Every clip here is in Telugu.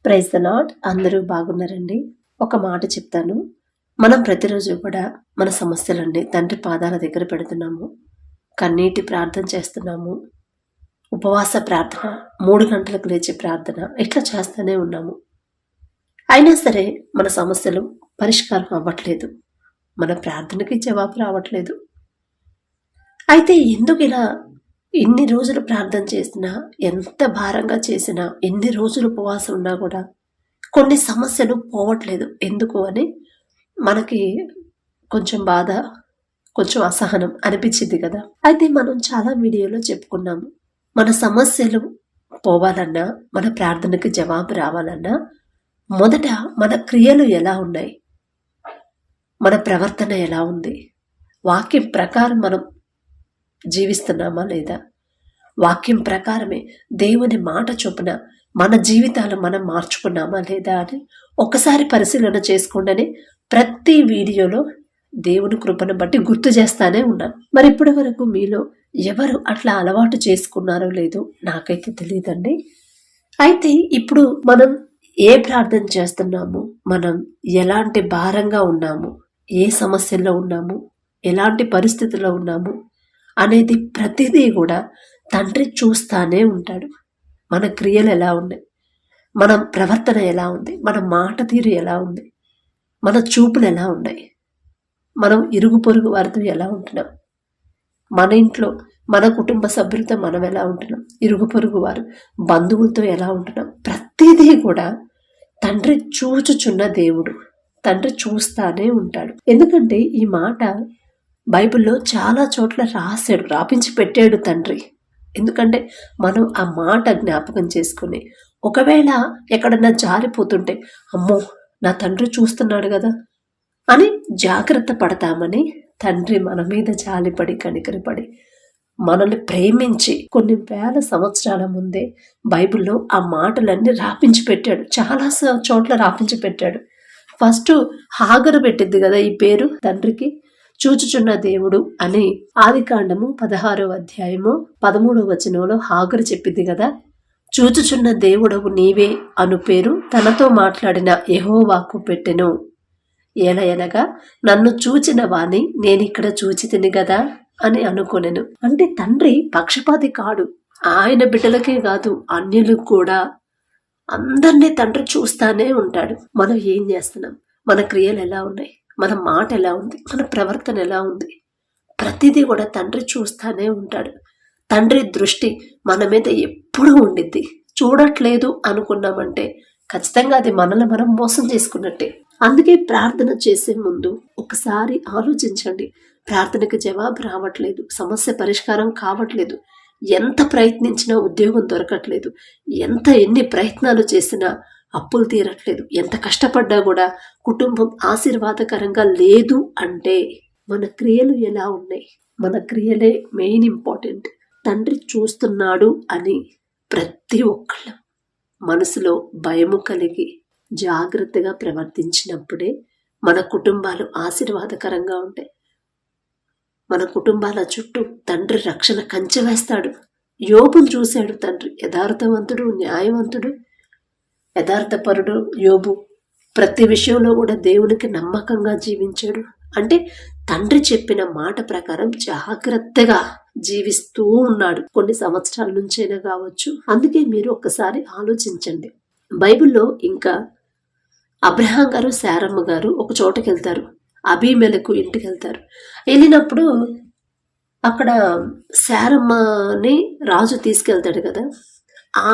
Praise the lord. అందరూ బాగున్నారండి. ఒక మాట చెప్తాను. మనం ప్రతిరోజు కూడా మన సమస్యలన్నీ తండ్రి పాదాల దగ్గర పెడుతున్నాము. కన్నీటి ప్రార్థన చేస్తున్నాము. ఉపవాస ప్రార్థన, 3 గంటలకు లేచే ప్రార్థన, ఇట్లా చేస్తూనే ఉన్నాము. అయినా సరే మన సమస్యలు పరిష్కారం అవ్వట్లేదు. మన ప్రార్థనకి జవాబు రావట్లేదు. అయితే ఎందుకు ఇలా ఇన్ని రోజులు ప్రార్థన చేసినా, ఎంత భారంగా చేసినా, ఎన్ని రోజులు ఉపవాసం ఉన్నా కూడా కొన్ని సమస్యలు పోవట్లేదు ఎందుకు అని మనకి కొంచెం బాధ, కొంచెం అసహనం అనిపించింది కదా. అయితే మనం చాలా వీడియోలో చెప్పుకున్నాము, మన సమస్యలు పోవాలన్నా, మన ప్రార్థనకి జవాబు రావాలన్నా మొదట మన క్రియలు ఎలా ఉన్నాయి, మన ప్రవర్తన ఎలా ఉంది, వాక్యం ప్రకారం మనం జీవిస్తున్నామా లేదా, వాక్యం ప్రకారమే దేవుని మాట చొప్పున మన జీవితాలు మనం మార్చుకున్నామా లేదా అని ఒకసారి పరిశీలన చేసుకోండి. ప్రతి వీడియోలో దేవుని కృపను బట్టి గుర్తు చేస్తానే ఉన్నాను. మరి ఇప్పటి వరకు మీలో ఎవరు అట్లా అలవాటు చేసుకున్నారో లేదో నాకైతే తెలియదండి. అయితే ఇప్పుడు మనం ఏ ప్రార్థన చేస్తున్నాము, మనం ఎలాంటి భారంగా ఉన్నాము, ఏ సమస్యల్లో ఉన్నాము, ఎలాంటి పరిస్థితుల్లో ఉన్నాము అనేది ప్రతిదీ కూడా తండ్రి చూస్తానే ఉంటాడు. మన క్రియలు ఎలా ఉన్నాయి, మన ప్రవర్తన ఎలా ఉంది, మన మాట తీరు ఎలా ఉంది, మన చూపులు ఎలా ఉన్నాయి, మనం ఇరుగు పొరుగు వారితో ఎలా ఉంటున్నాం, మన ఇంట్లో మన కుటుంబ సభ్యులతో మనం ఎలా ఉంటున్నాం, ఇరుగు పొరుగు వారు బంధువులతో ఎలా ఉంటున్నాం, ప్రతిదీ కూడా తండ్రి చూచుచున్న దేవుడు. తండ్రి చూస్తానే ఉంటాడు. ఎందుకంటే ఈ మాట బైబిల్లో చాలా చోట్ల రాపించి పెట్టాడు తండ్రి. ఎందుకంటే మనం ఆ మాట జ్ఞాపకం చేసుకుని ఒకవేళ ఎక్కడన్నా జారిపోతుంటే, అమ్మో నా తండ్రి చూస్తున్నాడు కదా అని జాగ్రత్త పడతామని తండ్రి మన మీద జాలిపడి కనికరపడి మనల్ని ప్రేమించి కొన్ని వేల సంవత్సరాల ముందే బైబిల్లో ఆ మాటలన్నీ రాపించి పెట్టాడు. చాలా చోట్ల రాపించి పెట్టాడు. ఫస్ట్ హాగరు పెట్టింది కదా ఈ పేరు తండ్రికి, చూచుచున్న దేవుడు అని. ఆదికాండము 16వ అధ్యాయము 13వ వచనంలో హాగరు చెప్పింది కదా, చూచుచున్న దేవుడవు నీవే అను పేరు తనతో మాట్లాడిన యెహోవాకు పెట్టెను. ఎలయనగా నన్ను చూచిన వాణ్ణి నేనిక్కడ చూచి తిని గదా అని అనుకొనెను. అంటే తండ్రి పక్షపాతి కాడు. ఆయన బిడ్డలకే కాదు, అన్యులకు కూడా అందరినీ తండ్రి చూస్తానే ఉంటాడు. మనం ఏం చేస్తున్నాం, మన క్రియలు ఎలా ఉన్నాయి, మన మాట ఎలా ఉంది, మన ప్రవర్తన ఎలా ఉంది, ప్రతిదీ కూడా తండ్రి చూస్తానే ఉంటాడు. తండ్రి దృష్టి మన మీద ఎప్పుడూ ఉండిద్ది. చూడట్లేదు అనుకున్నామంటే ఖచ్చితంగా అది మనల్ని మనం మోసం చేసుకున్నట్టే. అందుకే ప్రార్థన చేసే ముందు ఒకసారి ఆలోచించండి. ప్రార్థనకి జవాబు రావట్లేదు, సమస్య పరిష్కారం కావట్లేదు, ఎంత ప్రయత్నించినా ఉద్యోగం దొరకట్లేదు, ఎన్ని ప్రయత్నాలు చేసినా అప్పులు తీరట్లేదు, ఎంత కష్టపడ్డా కూడా కుటుంబం ఆశీర్వాదకరంగా లేదు అంటే మన క్రియలు ఎలా ఉన్నాయి, మన క్రియలే మెయిన్ ఇంపార్టెంట్. తండ్రి చూస్తున్నాడు అని ప్రతి ఒక్కళ్ళ మనసులో భయము కలిగి జాగ్రత్తగా ప్రవర్తించినప్పుడే మన కుటుంబాలు ఆశీర్వాదకరంగా ఉంటాయి. మన కుటుంబాల చుట్టూ తండ్రి రక్షణ కంచె వేస్తాడు. యోబును చూశాడు తండ్రి, యథార్థవంతుడు, న్యాయవంతుడు, యథార్థపరుడు యోబు. ప్రతి విషయంలో కూడా దేవునికి నమ్మకంగా జీవించాడు. అంటే తండ్రి చెప్పిన మాట ప్రకారం జాగ్రత్తగా జీవిస్తూ ఉన్నాడు. కొన్ని సంవత్సరాల నుంచైనా కావచ్చు. అందుకే మీరు ఒక్కసారి ఆలోచించండి. బైబిల్లో ఇంకా అబ్రహాం గారు, శారమ్మ గారు ఒక చోటకి వెళ్తారు, అబీమెలెకు ఇంటికి వెళ్తారు. వెళ్ళినప్పుడు అక్కడ శారమ్మని రాజు తీసుకెళ్తాడు కదా.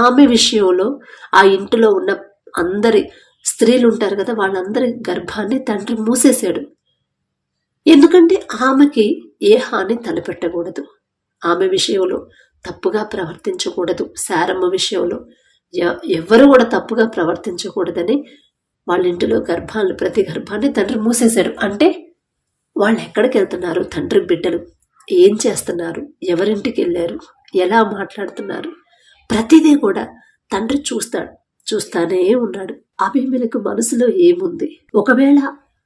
ఆమె విషయంలో ఆ ఇంటిలో ఉన్న అందరి స్త్రీలు ఉంటారు కదా, వాళ్ళందరి గర్భాన్ని తండ్రి మూసేశాడు. ఎందుకంటే ఆమెకి ఏ హాని తలపెట్టకూడదు, ఆమె విషయంలో తప్పుగా ప్రవర్తించకూడదు, శారమ్మ విషయంలో ఎవరు కూడా తప్పుగా ప్రవర్తించకూడదని వాళ్ళ ఇంటిలో ప్రతి గర్భాన్ని తండ్రి మూసేశాడు. అంటే వాళ్ళు ఎక్కడికి వెళ్తున్నారు, తండ్రి బిడ్డలు ఏం చేస్తున్నారు, ఎవరింటికి వెళ్ళారు, ఎలా మాట్లాడుతున్నారు, ప్రతిదీ కూడా తండ్రి చూస్తానే ఉన్నాడు. అబీమెలెకు మనసులో ఏముంది, ఒకవేళ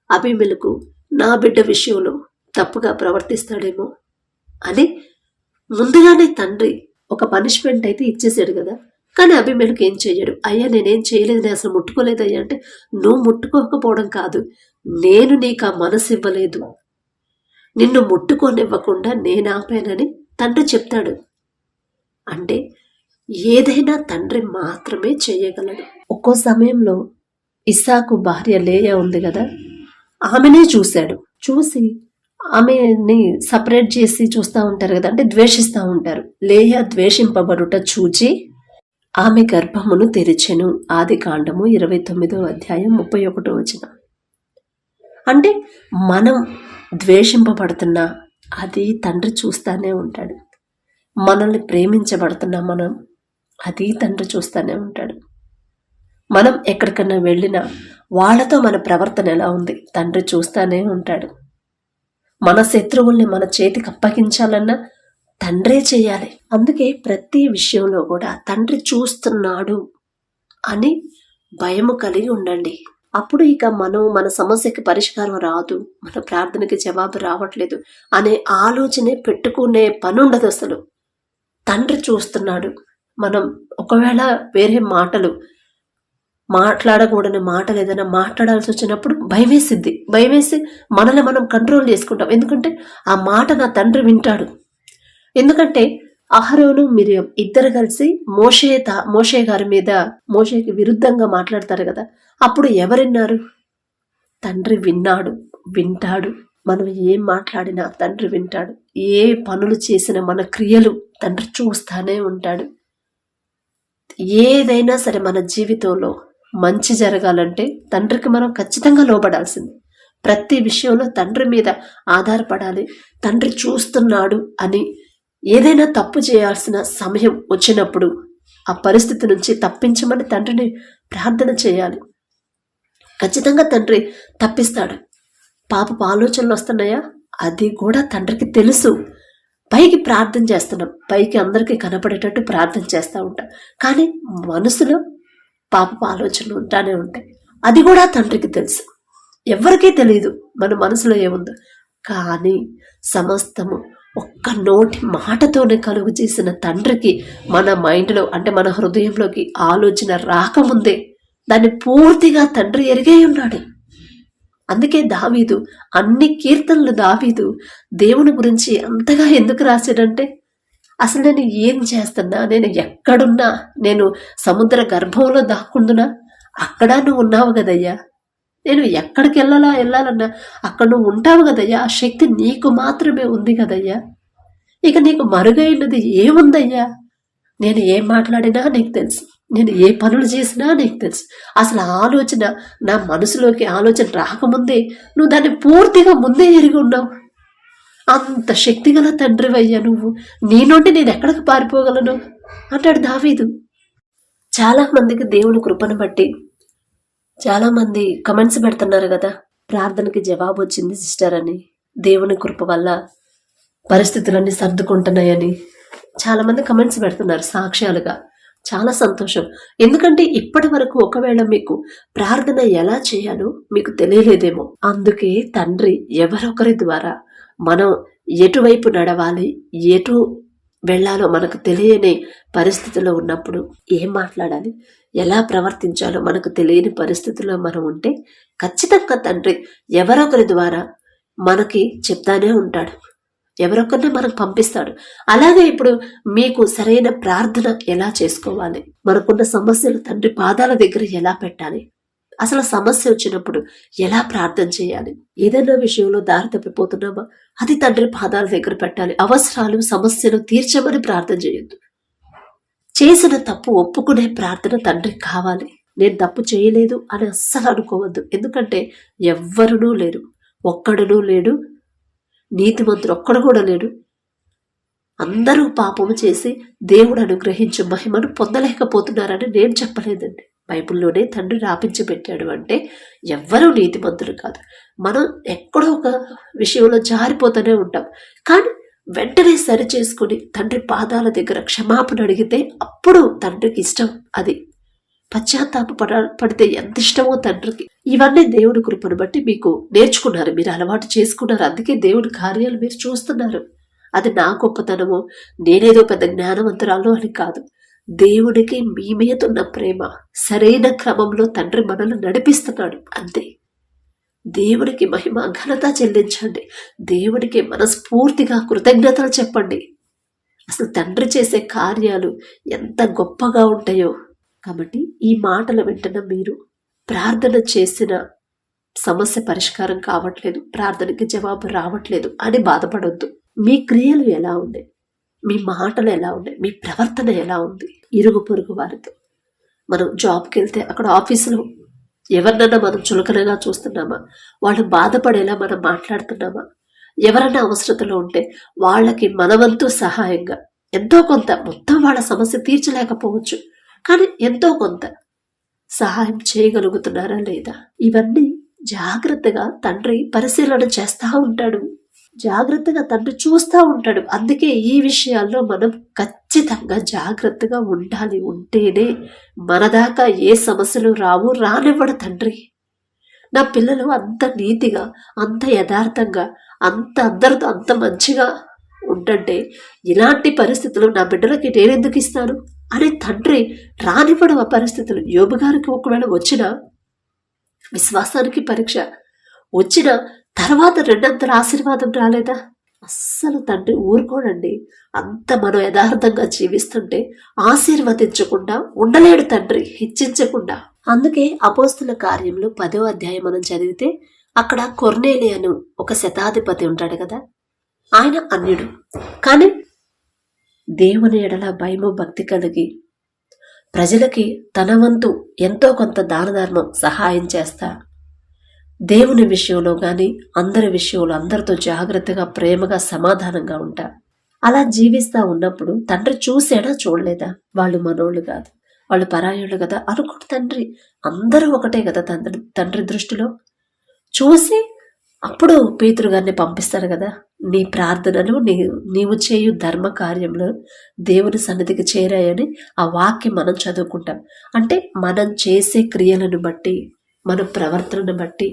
అబీమెలెకు నా బిడ్డ విషయంలో తప్పుగా ప్రవర్తిస్తాడేమో అని ముందుగానే తండ్రి ఒక పనిష్మెంట్ అయితే ఇచ్చేసాడు కదా. కానీ అభిమేలకు ఏం చెయ్యడు. అయ్యా నేనేం చేయలేదు, నేను అసలు ముట్టుకోలేదయ్యా అంటే, నువ్వు ముట్టుకోకపోవడం కాదు, నేను నీకు ఆ మనసు ఇవ్వలేదు, నిన్ను ముట్టుకోనివ్వకుండా నేను ఆపానని తండ్రి చెప్తాడు. అంటే ఏదైనా తండ్రి మాత్రమే చేయగలడు. ఒక్కో సమయంలో ఇస్సాకు భార్య లేయా ఉంది కదా, ఆమెనే చూశాడు. చూసి ఆమెని సపరేట్ చేసి చూస్తూ ఉంటారు కదా, అంటే ద్వేషిస్తూ ఉంటారు. లేయా ద్వేషింపబడుట చూచి ఆమె గర్భమును తెరిచెను. ఆదికాండము 29వ అధ్యాయం 31వ వచనం. అంటే మనం ద్వేషింపబడుతున్నా అది తండ్రి చూస్తానే ఉంటాడు. మనల్ని ప్రేమించబడుతున్నా మనం, అది తండ్రి చూస్తానే ఉంటాడు. మనం ఎక్కడికన్నా వెళ్ళినా వాళ్ళతో మన ప్రవర్తన ఎలా ఉంది తండ్రి చూస్తానే ఉంటాడు. మన శత్రువుల్ని మన చేతికి అప్పగించాలన్నా తండ్రే చేయాలి. అందుకే ప్రతి విషయంలో కూడా తండ్రి చూస్తున్నాడు అని భయము కలిగి ఉండండి. అప్పుడు ఇక మన సమస్యకి పరిష్కారం రాదు, మన ప్రార్థనకి జవాబు రావట్లేదు అనే ఆలోచనే పెట్టుకునే పని ఉండదు అసలు. తండ్రి చూస్తున్నాడు. మనం ఒకవేళ వేరే మాట్లాడకూడని మాటలు ఏదైనా మాట్లాడాల్సి వచ్చినప్పుడు భయమేసి మనల్ని మనం కంట్రోల్ చేసుకుంటాం. ఎందుకంటే ఆ మాట నా తండ్రి వింటాడు. ఎందుకంటే అహరోను మిరియం ఇద్దరు కలిసి మోషే గారి మీద మోషేకి విరుద్ధంగా మాట్లాడతారు కదా, అప్పుడు ఎవరిన్నారు? తండ్రి వింటాడు. మనం ఏం మాట్లాడినా తండ్రి వింటాడు. ఏ పనులు చేసినా మన క్రియలు తండ్రి చూస్తానే ఉంటాడు. ఏదైనా సరే మన జీవితంలో మంచి జరగాలంటే తండ్రికి మనం ఖచ్చితంగా లోబడాల్సింది. ప్రతి విషయంలో తండ్రి మీద ఆధారపడాలి. తండ్రి చూస్తున్నాడు అని ఏదైనా తప్పు చేయాల్సిన సమయం వచ్చినప్పుడు ఆ పరిస్థితి నుంచి తప్పించమని తండ్రిని ప్రార్థన చేయాలి. ఖచ్చితంగా తండ్రి తప్పిస్తాడు. పాపపు ఆలోచనలు వస్తున్నాయా, అది కూడా తండ్రికి తెలుసు. పైకి ప్రార్థన చేస్తున్నాం, పైకి అందరికీ కనపడేటట్టు ప్రార్థన చేస్తూ ఉంటాం, కానీ మనసులో పాపపు ఆలోచనలు ఉంటానే ఉంటాయి. అది కూడా తండ్రికి తెలుసు. ఎవరికీ తెలియదు మన మనసులో ఏముందో. కానీ సమస్తము ఒక్క నోటి మాటతోనే కలుగు చేసిన తండ్రికి మన మైండ్లో అంటే మన హృదయంలోకి ఆలోచన రాకముందే దాన్ని పూర్తిగా తండ్రి ఎరిగే ఉన్నాడు. అందుకే దావీదు అన్ని కీర్తనలు దేవుని గురించి అంతగా ఎందుకు రాశాడంటే, అసలు నేను ఏం చేస్తున్నా, నేను ఎక్కడున్నా, నేను సముద్ర గర్భంలో దాక్కుందునా, అక్కడ నువ్వు ఉన్నావు కదయ్యా, నేను ఎక్కడికి వెళ్ళాలన్నా అక్కడ నువ్వు ఉంటావు కదయ్యా, ఆ శక్తి నీకు మాత్రమే ఉంది కదయ్యా, ఇక నీకు మరుగైనది ఏముందయ్యా, నేను ఏం మాట్లాడినా నీకు తెలుసు, నేను ఏ పనులు చేసినా నీకు తెలుసు, అసలు ఆలోచన నా మనసులోకి ఆలోచన రాకముందే నువ్వు దాన్ని పూర్తిగా ముందే ఎరిగి ఉన్నావు. అంత శక్తిగల తండ్రివయ్యా నువ్వు, నీ నుండి నేను ఎక్కడికి పారిపోగలను అంటాడు దావీదు. చాలా మందికి దేవుని కృపను బట్టి చాలా మంది కమెంట్స్ పెడుతున్నారు కదా, ప్రార్థనకి జవాబు వచ్చింది సిస్టర్ అని, దేవుని కృప వల్ల పరిస్థితులన్నీ సర్దుకుంటున్నాయని చాలా మంది కమెంట్స్ పెడుతున్నారు సాక్ష్యాలుగా. చాలా సంతోషం. ఎందుకంటే ఇప్పటి వరకు ఒకవేళ మీకు ప్రార్థన ఎలా చేయాలో మీకు తెలియలేదేమో. అందుకే తండ్రి ఎవరొకరి ద్వారా మనం ఎటువైపు నడవాలి, ఎటు వెళ్ళాలో మనకు తెలియని పరిస్థితిలో ఉన్నప్పుడు ఏం మాట్లాడాలి, ఎలా ప్రవర్తించాలో మనకు తెలియని పరిస్థితుల్లో మనం ఉంటే ఖచ్చితంగా తండ్రి ఎవరొకరి ద్వారా మనకి చెప్తానే ఉంటాడు, ఎవరొకరిని మనకు పంపిస్తాడు. అలాగే ఇప్పుడు మీకు సరైన ప్రార్థన ఎలా చేసుకోవాలి, మనకున్న సమస్యలు తండ్రి పాదాల దగ్గర ఎలా పెట్టాలి, అసలు సమస్య వచ్చినప్పుడు ఎలా ప్రార్థన చేయాలి, ఏదైనా విషయంలో దారి తప్పిపోతున్నామా అది తండ్రి పాదాల దగ్గర పెట్టాలి. అవసరాలు సమస్యలు తీర్చమని ప్రార్థన చేయొద్దు. చేసిన తప్పు ఒప్పుకునే ప్రార్థన తండ్రికి కావాలి. నేను తప్పు చేయలేదు అని అస్సలు అనుకోవద్దు. ఎందుకంటే ఎవ్వరునూ లేరు, ఒక్కడునూ లేడు, నీతిమంతుడు ఒక్కడు కూడా లేడు. అందరూ పాపము చేసి దేవుడు అనుగ్రహించు మహిమను పొందలేకపోతున్నారని నేను చెప్పలేదండి. బైబిల్లోనే తండ్రి రాపించి పెట్టాడు. అంటే ఎవ్వరూ నీతిమంతులు కాదు. మనం ఎక్కడో ఒక విషయంలో జారిపోతూనే ఉంటాం, కానీ వెంటనే సరి చేసుకుని తండ్రి పాదాల దగ్గర క్షమాపణ అడిగితే అప్పుడు తండ్రికి ఇష్టం. అది పడితే ఎంత ఇష్టమో తండ్రికి. ఇవన్నీ దేవుడి కృపను బట్టి మీకు నేర్చుకున్నారు, మీరు అలవాటు చేసుకున్నారు. అందుకే దేవుడి కార్యాలు మీరు చూస్తున్నారు. అది నా గొప్పతనమో నేనేదో పెద్ద జ్ఞానవంతురాలు అని కాదు. దేవుడికి మీ మీద ఉన్న ప్రేమ సరైన క్రమంలో తండ్రి మనల్ని నడిపిస్తున్నాడు అంతే. దేవుడికి మహిమ ఘనత చెల్లించండి. దేవుడికి మనస్ఫూర్తిగా కృతజ్ఞతలు చెప్పండి. అసలు తండ్రి చేసే కార్యాలు ఎంత గొప్పగా ఉంటాయో. కాబట్టి ఈ మాటలు వింటున్న మీరు ప్రార్థన చేసిన సమస్య పరిష్కారం కావట్లేదు, ప్రార్థనకి జవాబు రావట్లేదు అని బాధపడొద్దు. మీ క్రియలు ఎలా ఉన్నాయి, మీ మాటలు ఎలా ఉన్నాయి, మీ ప్రవర్తన ఎలా ఉంది ఇరుగు పొరుగు వారితో. మనం జాబ్కి వెళ్తే అక్కడ ఆఫీసులో ఎవరినైనా మనం చులకనగా చూస్తున్నామా, వాళ్ళు బాధపడేలా మనం మాట్లాడుతున్నామా, ఎవరైనా అవసరతలో ఉంటే వాళ్ళకి మనవంతు సహాయంగా ఎంతో కొంత, మొత్తం వాళ్ళ సమస్య తీర్చలేకపోవచ్చు కానీ ఎంతో కొంత సహాయం చేయగలుగుతున్నారా లేదా, ఇవన్నీ జాగ్రత్తగా తండ్రి పరిశీలన చేస్తూ ఉంటాడు. జాగ్రత్తగా తండ్రి చూస్తూ ఉంటాడు. అందుకే ఈ విషయాల్లో మనం ఖచ్చితంగా జాగ్రత్తగా ఉండాలి. ఉంటేనే మన దాకా ఏ సమస్యలు రావు, రానివ్వడు తండ్రి. నా పిల్లలు అంత నీతిగా, అంత యథార్థంగా, అందరితో అంత మంచిగా ఉంటుంటే ఇలాంటి పరిస్థితులు నా బిడ్డలకి నేనెందుకు ఇస్తాను అని తండ్రి రానివ్వడం ఆ పరిస్థితులు. యోబు గారికి ఒకవేళ వచ్చిన విశ్వాసానికి పరీక్ష వచ్చిన తర్వాత రెండంతల ఆశీర్వాదం రాలేదా? అస్సలు తండ్రి ఊరుకోడండి. అంత మనం యథార్థంగా జీవిస్తుంటే ఆశీర్వదించకుండా ఉండలేడు తండ్రి, హెచ్చించకుండా. అందుకే అపోస్తుల కార్యంలో 10వ అధ్యాయం మనం చదివితే అక్కడ కొర్నేలి అను ఒక శతాధిపతి ఉంటాడు కదా, ఆయన అన్యుడు కానీ దేవుని ఎడల భయము భక్తి కలిగి ప్రజలకి తన వంతు ఎంతో కొంత దాన ధర్మం సహాయం చేస్తా, దేవుని విషయంలో కానీ అందరి విషయంలో అందరితో జాగ్రత్తగా ప్రేమగా సమాధానంగా ఉంటా. అలా జీవిస్తా ఉన్నప్పుడు తండ్రి చూసాడా చూడలేదా? వాళ్ళు మనోళ్ళు కాదు, వాళ్ళు పరాయోళ్ళు కదా అనుకోడు తండ్రి. అందరూ ఒకటే కదా తండ్రి దృష్టిలో. చూసి అప్పుడు పేతురు గారిని పంపిస్తారు కదా, నీ ప్రార్థనలు నీవు చేయు ధర్మ కార్యంలో దేవుని సన్నిధికి చేరాయని ఆ వాక్యం మనం చదువుకుంటాం. అంటే మనం చేసే క్రియలను బట్టి, మన ప్రవర్తనను బట్టి,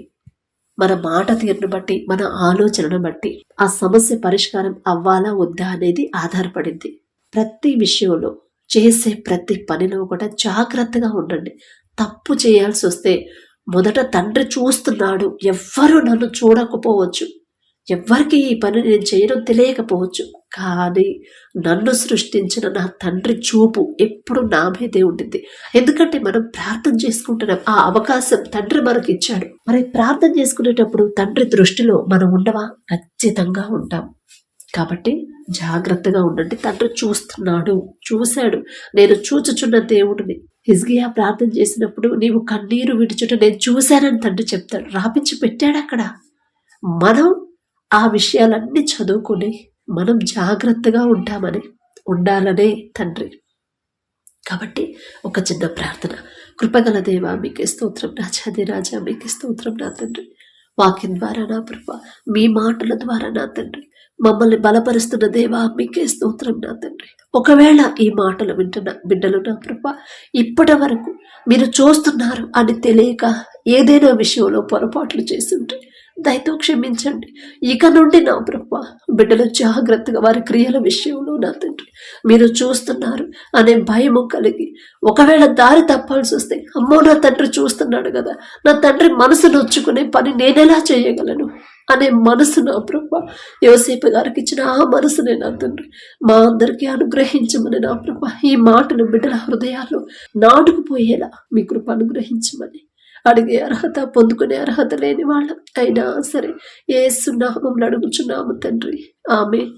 మన మాట తీరును బట్టి, మన ఆలోచనను బట్టి ఆ సమస్య పరిష్కారం అవ్వాలా వద్దా అనేది ఆధారపడింది. ప్రతి విషయంలో చేసే ప్రతి పనిలో కూడా జాగ్రత్తగా ఉండండి. తప్పు చేయాల్సి వస్తే మొదట తండ్రి చూస్తున్నాడు. ఎవ్వరూ నన్ను చూడకపోవచ్చు, ఎవ్వరికి ఈ పని నేను చేయడం తెలియకపోవచ్చు, కానీ నన్ను సృష్టించిన నా తండ్రి చూపు ఎప్పుడు నా మీదే ఉంటుంది. ఎందుకంటే మనం ప్రార్థన చేసుకుంటున్నాం, ఆ అవకాశం తండ్రి మనకి ఇచ్చాడు. మరి ప్రార్థన చేసుకునేటప్పుడు తండ్రి దృష్టిలో మనం ఉండవా? ఖచ్చితంగా ఉంటాం. కాబట్టి జాగ్రత్తగా ఉండండి. తండ్రి చూస్తున్నాడు, చూశాడు. నేను చూచుచున్న దేవుడిని. హిజ్కియా ప్రార్థన చేసినప్పుడు నీవు కన్నీరు విడిచుట నేను చూశానని తండ్రి చెప్తాడు, రాపించి పెట్టాడు అక్కడ. మనం ఆ విషయాలన్నీ చదువుకుని మనం జాగ్రత్తగా ఉండాలనే తండ్రి. కాబట్టి ఒక చిన్న ప్రార్థన. కృపగల దేవా మీకే స్తోత్రం, రాజాది రాజా మీకే స్తోత్రం నా తండ్రి. వాక్యం ద్వారా నా ప్రభ, మీ మాటల ద్వారా నా తండ్రి మమ్మల్ని బలపరుస్తున్న దేవా మీకే స్తోత్రం నా తండ్రి. ఒకవేళ ఈ మాటలు వింటున్న బిడ్డలు నా ప్రభ ఇప్పటి వరకు మీరు చూస్తున్నారు అని తెలియక ఏదైనా విషయంలో పొరపాట్లు చేస్తుంటే దయతో క్షమించండి. ఇక నుండి నా ప్రభ బిడ్డలు జాగ్రత్తగా వారి క్రియల విషయంలో నా తండ్రి మీరు చూస్తున్నారు అనే భయము కలిగి ఒకవేళ దారి తప్పాల్సి వస్తే అమ్మో నా తండ్రి చూస్తున్నాడు కదా, నా తండ్రి మనసు నొచ్చుకునే పని నేనెలా చేయగలను అనే మనసు నా ప్రభ యోసేపు గారికి ఇచ్చిన ఆ మనసునే నా తండ్రి మా అందరికీ అనుగ్రహించమని నా ప్రభ ఈ మాటలు బిడ్డల హృదయాల్లో నాటుకుపోయేలా మీ కృప అనుగ్రహించమని అడిగే అర్హత, పొందుకునే అర్హత లేని వాళ్ళం అయినా సరే యేసు నామములో అడుగుచున్నాము తండ్రి. ఆమేన్.